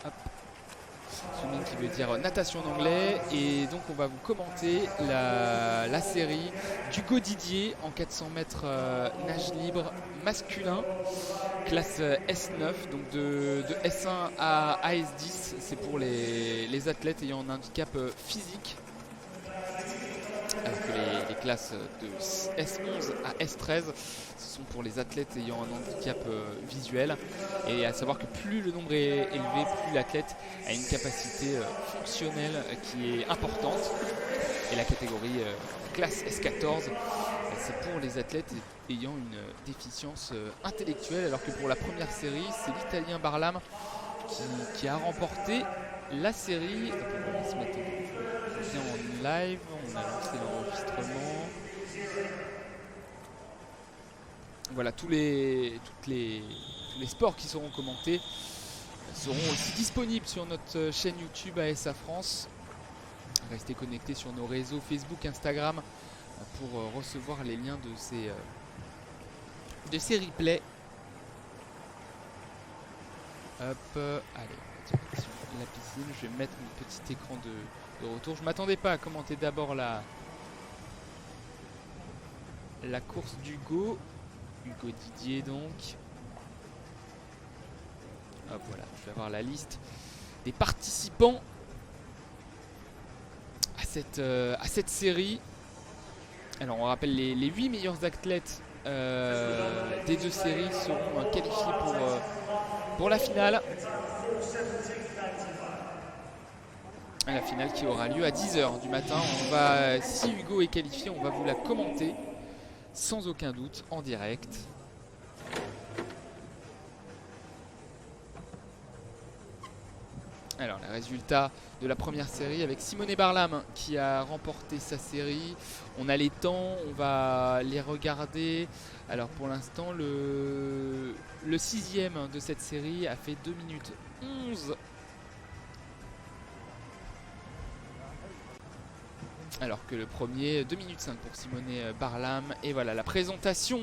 Hop. Swimming qui veut dire natation en anglais. Et donc on va vous commenter la série d'Hugo Didier en 400 mètres nage libre masculin, classe S9, donc de S1 à S10. C'est pour les athlètes ayant un handicap physique. Alors que les classes de S11 à S13, ce sont pour les athlètes ayant un handicap visuel. Et à savoir que plus le nombre est élevé, plus l'athlète a une capacité fonctionnelle qui est importante. Et la catégorie classe S14, c'est pour les athlètes ayant une déficience intellectuelle. Alors que pour la première série, c'est l'Italien Barlam qui a remporté la série. On va se mettre bien en live, on a lancé l'enregistrement. Voilà, tous les sports qui seront commentés seront aussi disponibles sur notre chaîne YouTube ASA France. Restez connectés sur nos réseaux Facebook, Instagram pour recevoir les liens de ces replays. Hop, allez, direction la piscine. Je vais mettre mon petit écran de retour. Je ne m'attendais pas à commenter d'abord la course d'Hugo. Hugo Didier donc. Hop, voilà, je vais avoir la liste des participants à cette série. Alors on rappelle les 8 meilleurs athlètes des deux séries seront qualifiés pour la finale. La finale qui aura lieu à 10h du matin. Si Hugo est qualifié, on va vous la commenter sans aucun doute en direct. Alors les résultats de la première série avec Simone Barlam qui a remporté sa série. On a les temps, on va les regarder. Alors pour l'instant le 6e de cette série a fait 2 minutes 11. Alors que le premier, 2 minutes 5 pour Simone Barlam. Et voilà la présentation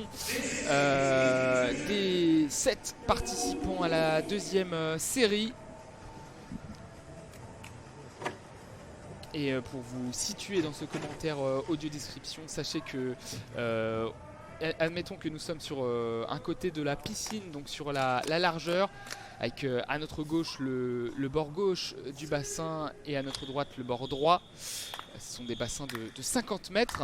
des 7 participants à la deuxième série. Et pour vous situer dans ce commentaire audio description, sachez que admettons que nous sommes sur un côté de la piscine, donc sur la largeur, avec à notre gauche le bord gauche du bassin et à notre droite le bord droit. Ce sont des bassins de 50 mètres.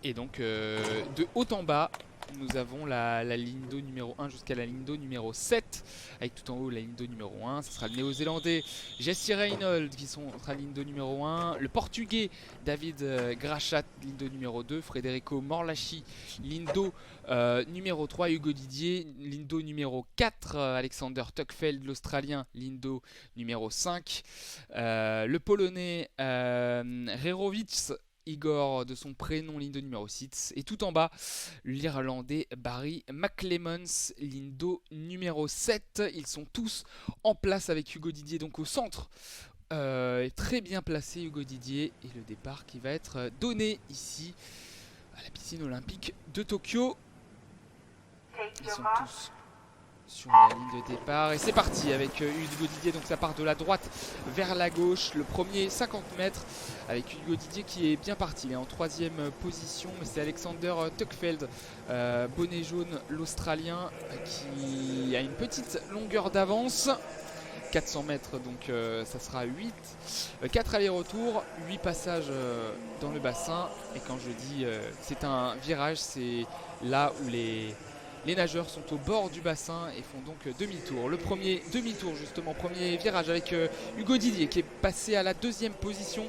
Et donc de haut en bas, nous avons la ligne d'eau numéro 1 jusqu'à la ligne d'eau numéro 7, avec tout en haut la ligne d'eau numéro 1. Ce sera le néo-zélandais Jesse Reynolds qui sera la ligne d'eau numéro 1. Le portugais David Grachat, ligne d'eau numéro 2. Federico Morlachi, ligne d'eau numéro 3. Hugo Didier, ligne d'eau numéro 4. Alexander Tuckfeld, l'Australien, ligne d'eau numéro 5. Le Polonais Rerovic Igor de son prénom, ligne de numéro 6. Et tout en bas, l'Irlandais Barry McClemons, ligne d'eau numéro 7. Ils sont tous en place avec Hugo Didier, donc au centre. Très bien placé Hugo Didier. Et le départ qui va être donné ici à la piscine olympique de Tokyo. Ils sont tous sur la ligne de départ et c'est parti avec Hugo Didier. Donc ça part de la droite vers la gauche, le premier 50 mètres avec Hugo Didier qui est bien parti. Il est en 3e position, mais c'est Alexander Tuckfeld, bonnet jaune, l'Australien, qui a une petite longueur d'avance. 400 mètres, donc ça sera 4 allers-retours, 8 passages dans le bassin. Et quand je dis c'est un virage, c'est là où les nageurs sont au bord du bassin et font donc demi-tour. Le premier demi-tour justement, premier virage avec Hugo Didier qui est passé à la 2e position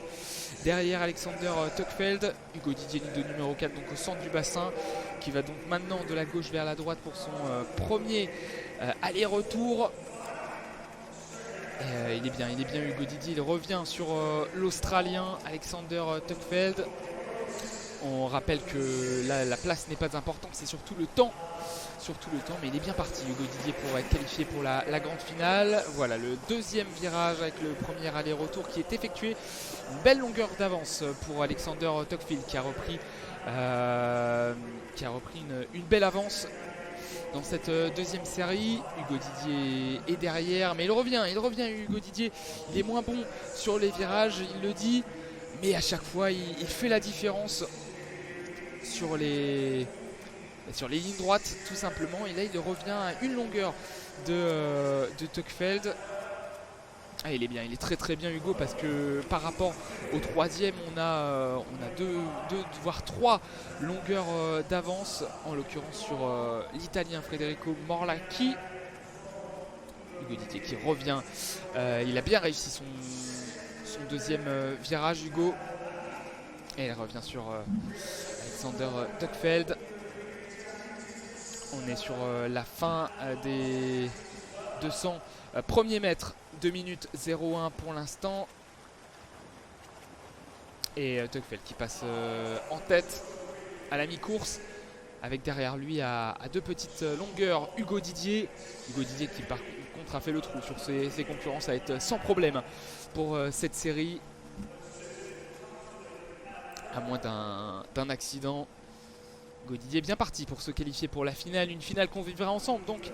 derrière Alexander Tuckfeld. Hugo Didier, ligne de numéro 4, donc au centre du bassin, qui va donc maintenant de la gauche vers la droite pour son premier aller-retour. Il est bien Hugo Didier, il revient sur l'Australien Alexander Tuckfeld. On rappelle que là, la place n'est pas importante, c'est surtout le temps, mais il est bien parti Hugo Didier pour être qualifié pour la grande finale. Voilà le 2e virage avec le premier aller-retour qui est effectué. Une belle longueur d'avance pour Alexander Tuckfeld qui a repris une belle avance dans cette deuxième série. Hugo Didier est derrière, mais il revient Hugo Didier. Il est moins bon sur les virages, il le dit, mais à chaque fois il fait la différence sur les lignes droites tout simplement. Et là il revient à une longueur de Tuckfeld. Ah, il est bien, il est très très bien Hugo, parce que par rapport au troisième on a deux voire trois longueurs d'avance, en l'occurrence sur l'italien Federico Morlacchi. Hugo Didier qui revient, il a bien réussi son deuxième virage Hugo, et il revient sur Alexander Tuckfeld. On est sur la fin des 200 premiers mètres, 2 minutes 01 pour l'instant. Et Tuckfeld qui passe en tête à la mi-course, avec derrière lui à deux petites longueurs Hugo Didier. Hugo Didier qui par contre a fait le trou sur ses concurrents, ça va être sans problème pour cette série, à moins d'un accident. Hugo Didier est bien parti pour se qualifier pour la finale, une finale qu'on vivra ensemble donc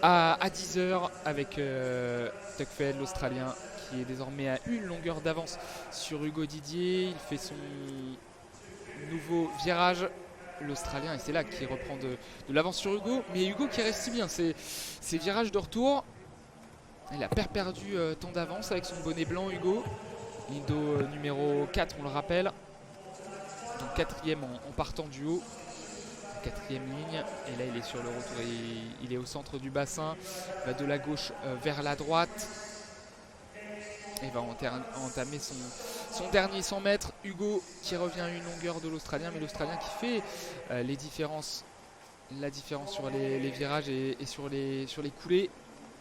à 10h avec Tuckfeld, l'Australien, qui est désormais à une longueur d'avance sur Hugo Didier. Il fait son nouveau virage, l'Australien, et c'est là qu'il reprend de l'avance sur Hugo, mais Hugo qui reste si bien ses virages de retour. Il a perdu tant d'avance avec son bonnet blanc Hugo. Lindo numéro 4 on le rappelle, donc quatrième en partant du haut, quatrième ligne, et là il est sur le retour, il est au centre du bassin, il va de la gauche vers la droite, il va entamer son dernier 100 mètres. Hugo qui revient à une longueur de l'Australien, mais l'Australien qui fait la différence sur les virages et sur les coulées.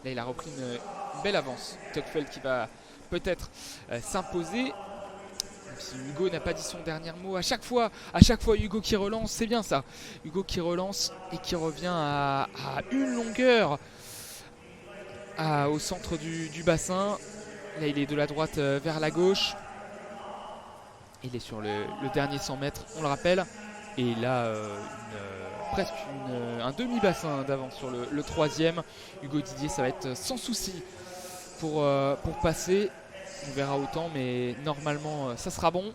Là il a repris une belle avance. Tuckfeld qui va peut-être s'imposer, même si Hugo n'a pas dit son dernier mot. À chaque fois Hugo qui relance, c'est bien ça. Hugo qui relance et qui revient à une longueur au centre du bassin. Là il est de la droite vers la gauche. Il est sur le dernier 100 mètres, on le rappelle. Et il a presque un demi-bassin d'avance sur le troisième. Hugo Didier, ça va être sans souci pour passer. On verra autant, mais normalement ça sera bon.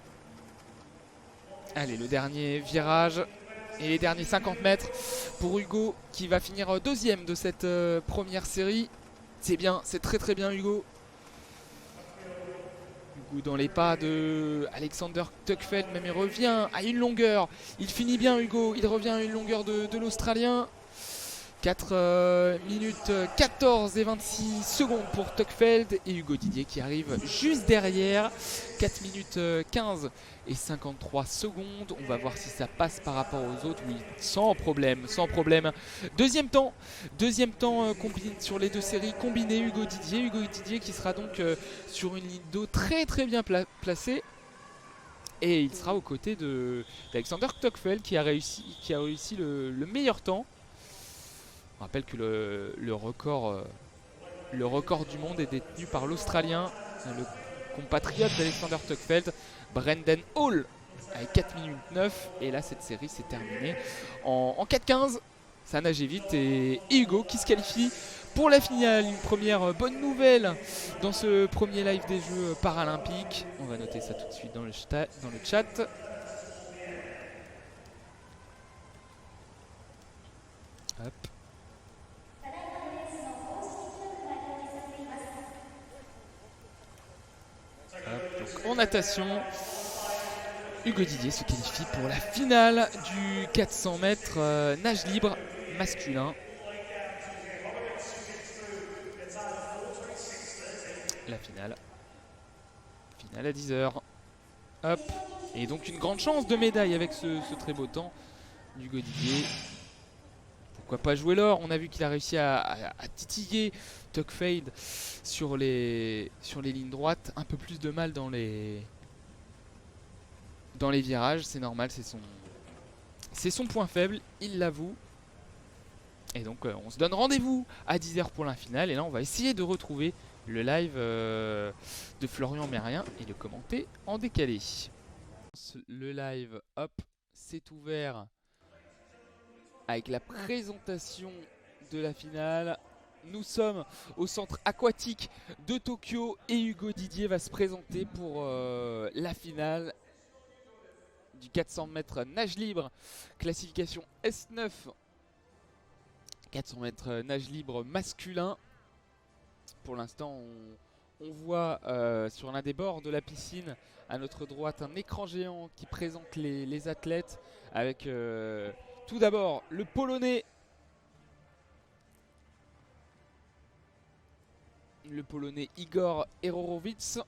Allez, le dernier virage et les derniers 50 mètres pour Hugo, qui va finir deuxième de cette première série. C'est bien, c'est très très bien Hugo. Hugo dans les pas de Alexander Tuckfeld, même il revient à une longueur. Il finit bien Hugo, il revient à une longueur de l'Australien. 4 minutes 14 et 26 secondes pour Tuckfeld, et Hugo Didier qui arrive juste derrière. 4 minutes 15 et 53 secondes. On va voir si ça passe par rapport aux autres. Oui, sans problème, sans problème. Deuxième temps combiné sur les deux séries combinées. Hugo Didier qui sera donc sur une ligne d'eau très très bien placée. Et il sera aux côtés d'Alexander Tuckfeld qui a réussi le meilleur temps. On rappelle que le record du monde est détenu par l'Australien, le compatriote d'Alexander Tuckfeld, Brendan Hall, avec 4 minutes 9. Et là cette série s'est terminée en 4-15. Ça a nagé vite, et Hugo qui se qualifie pour la finale. Une première bonne nouvelle dans ce premier live des Jeux paralympiques. On va noter ça tout de suite dans le chat. Hop. Donc en natation, Hugo Didier se qualifie pour la finale du 400 mètres nage libre masculin. La finale à 10h. Hop. Et donc une grande chance de médaille avec ce très beau temps d'Hugo Didier. Pourquoi pas jouer l'or? On a vu qu'il a réussi à titiller Tuckfeld sur les lignes droites. Un peu plus de mal dans les virages, c'est normal, c'est son point faible, il l'avoue. Et donc on se donne rendez-vous à 10h pour la finale. Et là on va essayer de retrouver le live de Florian Mérien et le commenter en décalé. Le live, hop, c'est ouvert avec la présentation de la finale. Nous sommes au centre aquatique de Tokyo et Hugo Didier va se présenter pour la finale du 400 mètres nage libre, classification S9, 400 mètres nage libre masculin. Pour l'instant, on voit sur l'un des bords de la piscine, à notre droite, un écran géant qui présente les athlètes avec tout d'abord le Polonais. Le Polonais Igor Herorowicz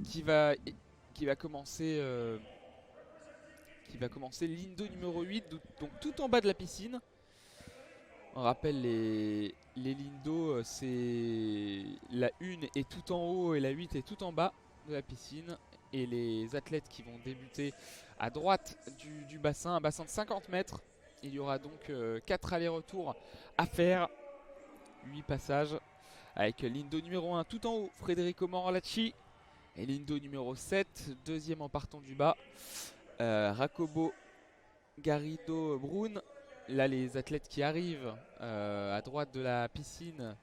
qui va commencer l'indo numéro 8, donc tout en bas de la piscine. On rappelle les lindos, c'est la 1 est tout en haut et la 8 est tout en bas de la piscine. Et les athlètes qui vont débuter à droite du bassin, un bassin de 50 mètres. Il y aura donc 4 allers-retours à faire, 8 passages. Avec l'indo numéro 1 tout en haut, Federico Morlacci. Et l'indo numéro 7, deuxième en partant du bas, Jacobo Garrido Brun. Là, les athlètes qui arrivent à droite de la piscine,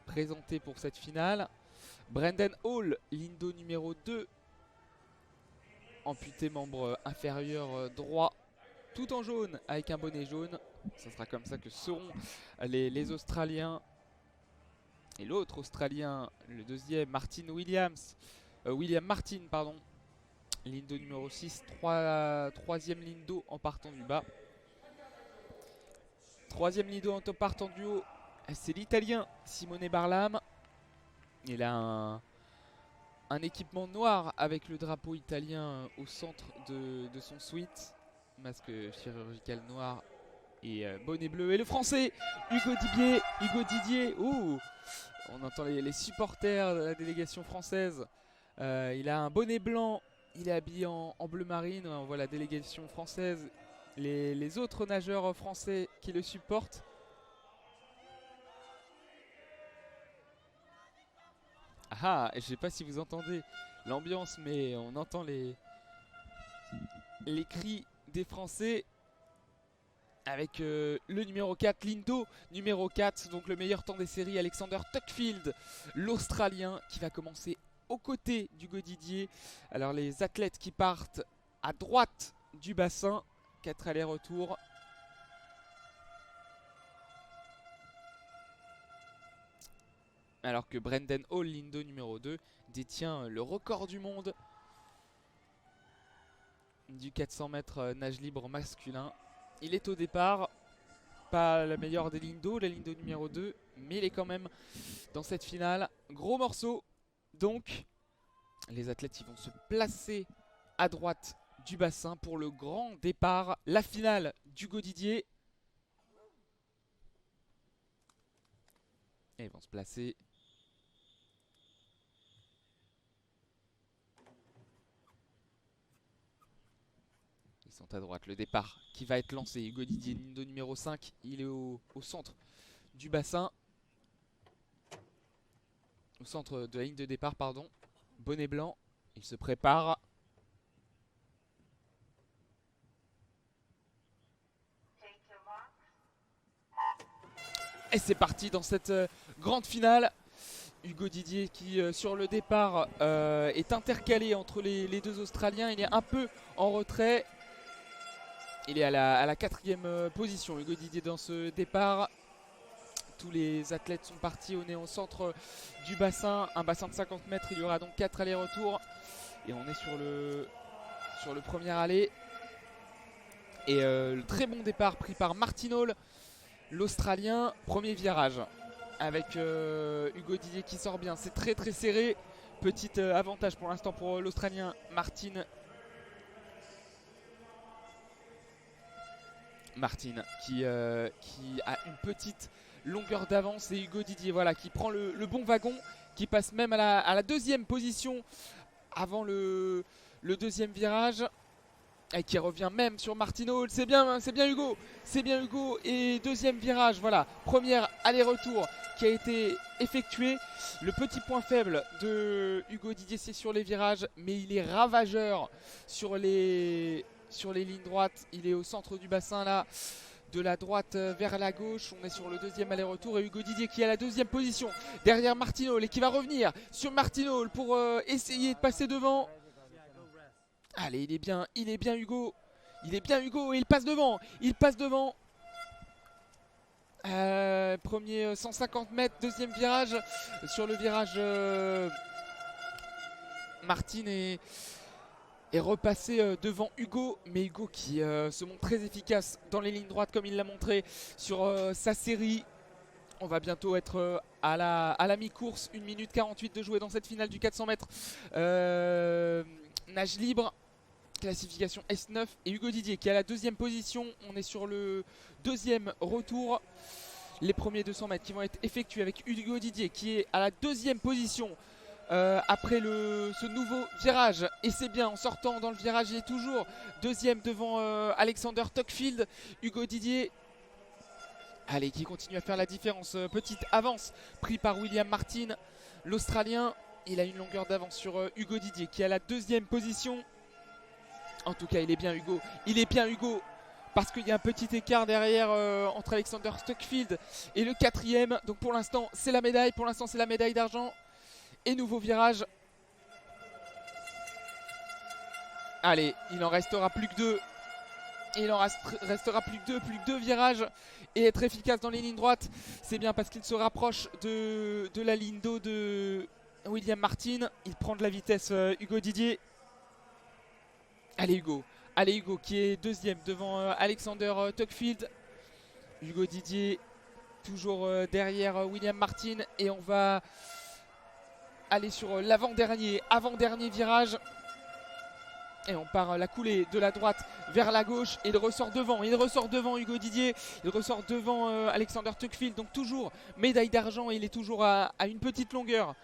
présentés pour cette finale. Brendan Hall, l'indo numéro 2, amputé membre inférieur droit, tout en jaune, avec un bonnet jaune. Ce sera comme ça que seront les Australiens. Et l'autre Australien, le deuxième, William Martin, pardon. Lindo numéro 6, troisième lindo en partant du bas. Troisième lindo en partant du haut, c'est l'Italien Simone Barlam. Il a un équipement noir avec le drapeau italien au centre de son suite. Masque chirurgical noir et bonnet bleu. Et le français Hugo Didier. Ouh, on entend les supporters de la délégation française. Il a un bonnet blanc, il est habillé en bleu marine. On voit la délégation française, les autres nageurs français qui le supportent. Ah, je sais pas si vous entendez l'ambiance, mais on entend les cris des Français. Avec le numéro 4, Lindo numéro 4, donc le meilleur temps des séries, Alexander Tuckfield, l'Australien, qui va commencer aux côtés d'Hugo Didier. Alors les athlètes qui partent à droite du bassin, 4 allers-retours. Alors que Brendan Hall, Lindo numéro 2, détient le record du monde du 400 mètres nage libre masculin. Il est au départ, pas la meilleure des lindos, la lindo numéro 2, mais il est quand même dans cette finale. Gros morceau, donc les athlètes ils vont se placer à droite du bassin pour le grand départ, la finale d'Hugo Didier. Et ils vont se placer. Ils sont à droite, le départ qui va être lancé. Hugo Didier, lindo numéro 5, il est au centre du bassin. Au centre de la ligne de départ, pardon. Bonnet blanc, il se prépare. Et c'est parti dans cette grande finale. Hugo Didier qui sur le départ est intercalé entre les deux Australiens. Il est un peu en retrait. Il est à la 4e position, Hugo Didier, dans ce départ. Tous les athlètes sont partis. On est au centre du bassin, un bassin de 50 mètres. Il y aura donc 4 allers-retours. Et on est sur le premier aller. Et le très bon départ pris par Martin Hall, l'Australien. Premier virage avec Hugo Didier qui sort bien. C'est très très serré. Petit avantage pour l'instant pour l'Australien Martin qui a une petite longueur d'avance, et Hugo Didier voilà, qui prend le bon wagon, qui passe même à la 2e position avant le deuxième virage, et qui revient même sur Martin Hall. C'est bien Hugo, et deuxième virage, voilà, premier aller-retour qui a été effectué. Le petit point faible de Hugo Didier, c'est sur les virages, mais il est ravageur sur les lignes droites. Il est au centre du bassin là, de la droite vers la gauche. On est sur le deuxième aller-retour et Hugo Didier qui est à la deuxième position derrière Martin Hall et qui va revenir sur Martin Hall pour essayer de passer devant. Allez, il est bien Hugo. Il est bien Hugo et il passe devant. Premier 150 mètres, deuxième virage. Sur le virage, Martin est repassé devant Hugo. Mais Hugo qui se montre très efficace dans les lignes droites comme il l'a montré sur sa série. On va bientôt être à la mi-course. 1 minute 48 de jouer dans cette finale du 400 mètres. Nage libre. Classification S9 et Hugo Didier qui est à la deuxième position. On est sur le deuxième retour. Les premiers 200 mètres qui vont être effectués avec Hugo Didier qui est à la deuxième position après ce nouveau virage. Et c'est bien, en sortant dans le virage, il est toujours deuxième devant Alexander Tuckfield. Hugo Didier, allez, qui continue à faire la différence. Petite avance pris par William Martin, l'Australien. Il a une longueur d'avance sur Hugo Didier qui est à la deuxième position. En tout cas, il est bien Hugo. Parce qu'il y a un petit écart derrière entre Alexander Tuckfield et le quatrième. Donc pour l'instant, c'est la médaille. Pour l'instant, c'est la médaille d'argent. Et nouveau virage. Allez, il en restera plus que deux. Plus que deux virages. Et être efficace dans les lignes droites. C'est bien parce qu'il se rapproche de la ligne d'eau de William Martin. Il prend de la vitesse, Hugo Didier. Allez Hugo qui est deuxième devant Alexander Tuckfield. Hugo Didier toujours derrière William Martin. Et on va aller sur l'avant-dernier virage. Et on part la coulée de la droite vers la gauche. Et il ressort devant Hugo Didier. Il ressort devant Alexander Tuckfield. Donc toujours médaille d'argent. Et il est toujours à une petite longueur.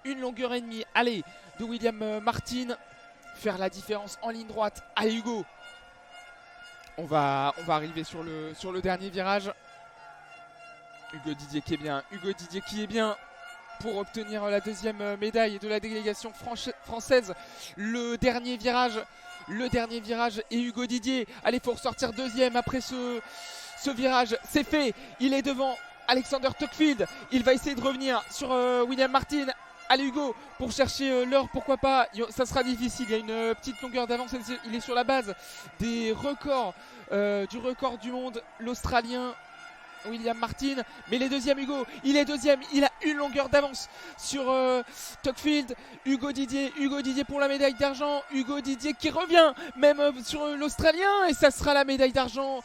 Une longueur et demie. Allez, de William Martin. Faire la différence en ligne droite. Allez Hugo. On va arriver sur le dernier virage. Hugo Didier qui est bien pour obtenir la deuxième médaille de la délégation française. Le dernier virage et Hugo Didier. Allez, faut ressortir deuxième après ce virage. C'est fait. Il est devant Alexander Tuckfield. Il va essayer de revenir sur William Martin. Allez Hugo, pour chercher l'heure, pourquoi pas. Ça sera difficile, il y a une petite longueur d'avance. Il est sur la base des records, du record du monde, l'Australien William Martin. Mais il est deuxième Hugo, il est deuxième. Il a une longueur d'avance sur Tuckfield. Hugo Didier pour la médaille d'argent. Hugo Didier qui revient même sur l'Australien. Et ça sera la médaille d'argent.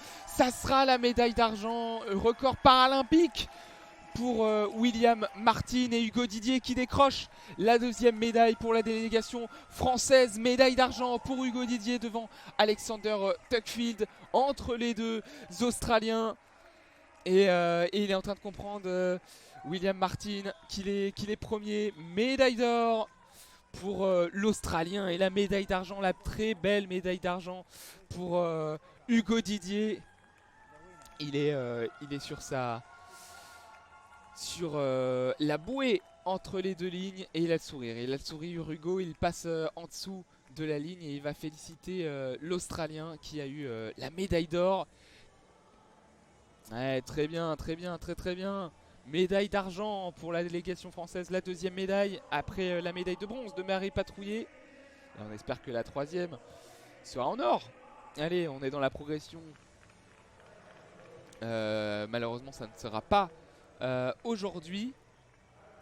Record paralympique pour William Martin et Hugo Didier qui décroche la deuxième médaille pour la délégation française. Médaille d'argent pour Hugo Didier devant Alexander Tuckfield, entre les deux Australiens. Et il est en train de comprendre, William Martin, qu'il est premier. Médaille d'or pour l'Australien et la médaille d'argent, la très belle médaille d'argent pour Hugo Didier. Il est sur la bouée entre les deux lignes et il a le sourire. Hugo, il passe en dessous de la ligne et il va féliciter l'Australien qui a eu la médaille d'or. Ouais, très bien. Médaille d'argent pour la délégation française, la deuxième médaille après la médaille de bronze de Marie Patrouillet. Et on espère que la troisième sera en or. Allez, on est dans la progression. Malheureusement, ça ne sera pas aujourd'hui.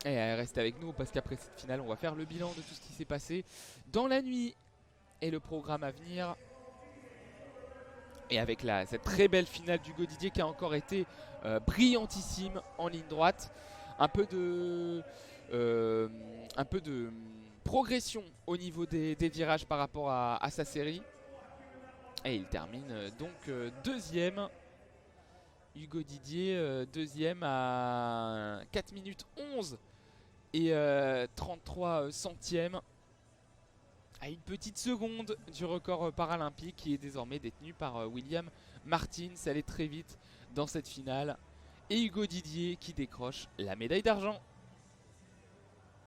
Et restez avec nous parce qu'après cette finale, on va faire le bilan de tout ce qui s'est passé dans la nuit et le programme à venir. Et avec cette très belle finale d'Hugo Didier qui a encore été brillantissime en ligne droite. Un peu de progression au niveau des virages par rapport à sa série. Et il termine donc deuxième. Hugo Didier, deuxième à 4 minutes 11 et 33 centièmes. À une petite seconde du record paralympique qui est désormais détenu par William Martin. Ça allait très vite dans cette finale. Et Hugo Didier qui décroche la médaille d'argent.